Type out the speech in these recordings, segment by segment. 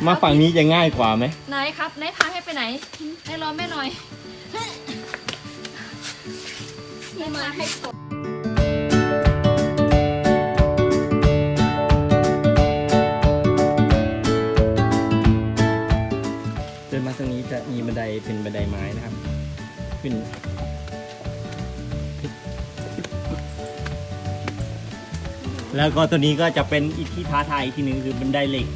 มาฝั่งนี้จะง่ายกว่าไหมไหนครับไหนพาให้ไปไหนให้รอแม่หน่อยนี่มาให้กดเดินมาตรงนี้จะมีบันไดเป็นบันไดไม้นะครับขึ้นแล้วก็ตัวนี้ก็จะเป็นอีกที่ท้าทายอีกทีหนึ่งคือบันไดเหล็ก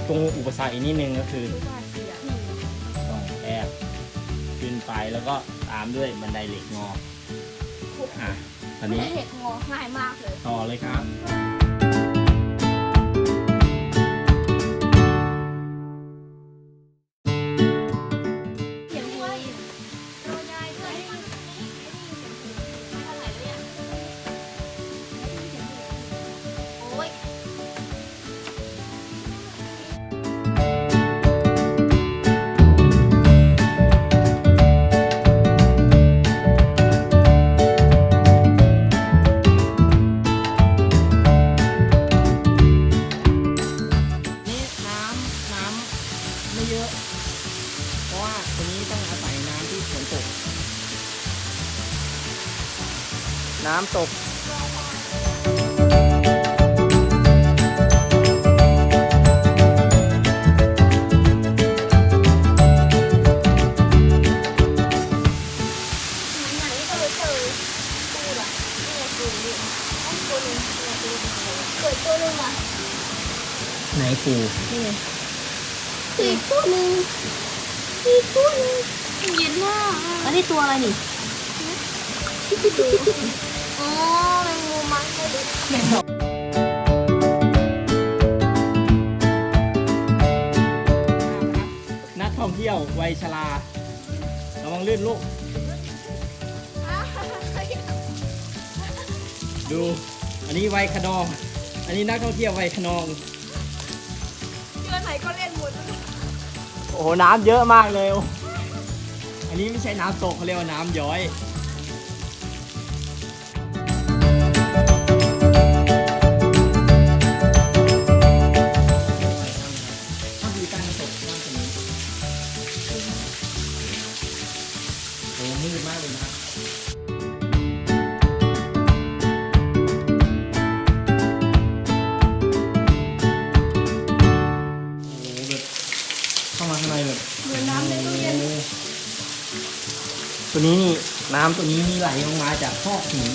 ตรงอุปสรรคอีกนิดนึงก็คือต้องแอบขึ้นไปแล้วก็ตามด้วยบันไดเหล็กงอตอนนี้เหล็กงอง่ายมากเลยต่อเลยครับเสียงด้วยโรยยายด้วยเท่าไหร่เลยโอ้ยไม่เยอะเพราะว่าตัวนี้ต้องอาศัยน้ำที่ฝนตกน้ำตกไหนปูอีกตัวหนึ่งอีกตัวหนึ่งเย็นมากอันนี้ตัวอะไรนี่อ๋อแมงมุมมันไม่รู้นักท่องเที่ยววัยชราระวังลื่นลูกดูอันนี้วัยขนองอันนี้นักท่องเที่ยววัยขนองเรือไหนก็เล่นหมดโอ้โหน้ำเยอะมากเลยอันนี้ไม่ใช่น้ำตกเขาเรียกว่าน้ำย้อยถ้าดูการตกน้ำตรงนี้โอ้มืดมากเลยนะครับเข้ามาข้างในแบบเหมือนน้ำในตู้เย็นตัวนี้นี่น้ำตัวนี้นี่ไหลลงมาจากซอกหิน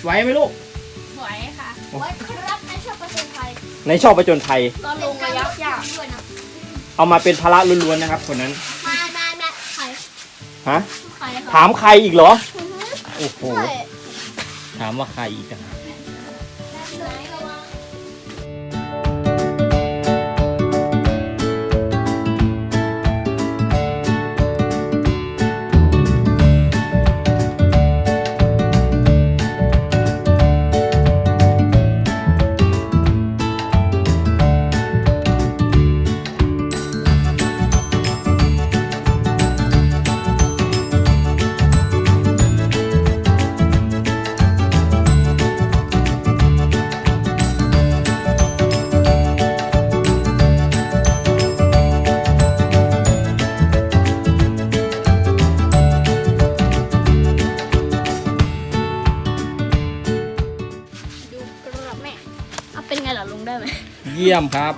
ไหวไหมลูกไหวค่ะไหวครับในชอบประจนภัยในชอบประจนภัยตอนลงระยะยากด้วยนะเอามาเป็นภาระล้วนๆนะครับคนนั้นไม่ ฮะ ใครครับ ถามใครอีกเหรอ โอ้โห ถามว่าใครอีกอะ ดูกระแม่เอาเป็นไงล่ะลุงได้ไหม เยี่ยมครับ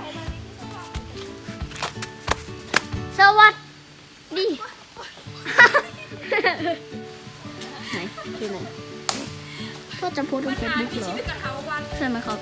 สวัสดี ไหนคือไหนพ่อจะโพสต์ลงเฟซบุ๊กเหรอใช่ไหมครับ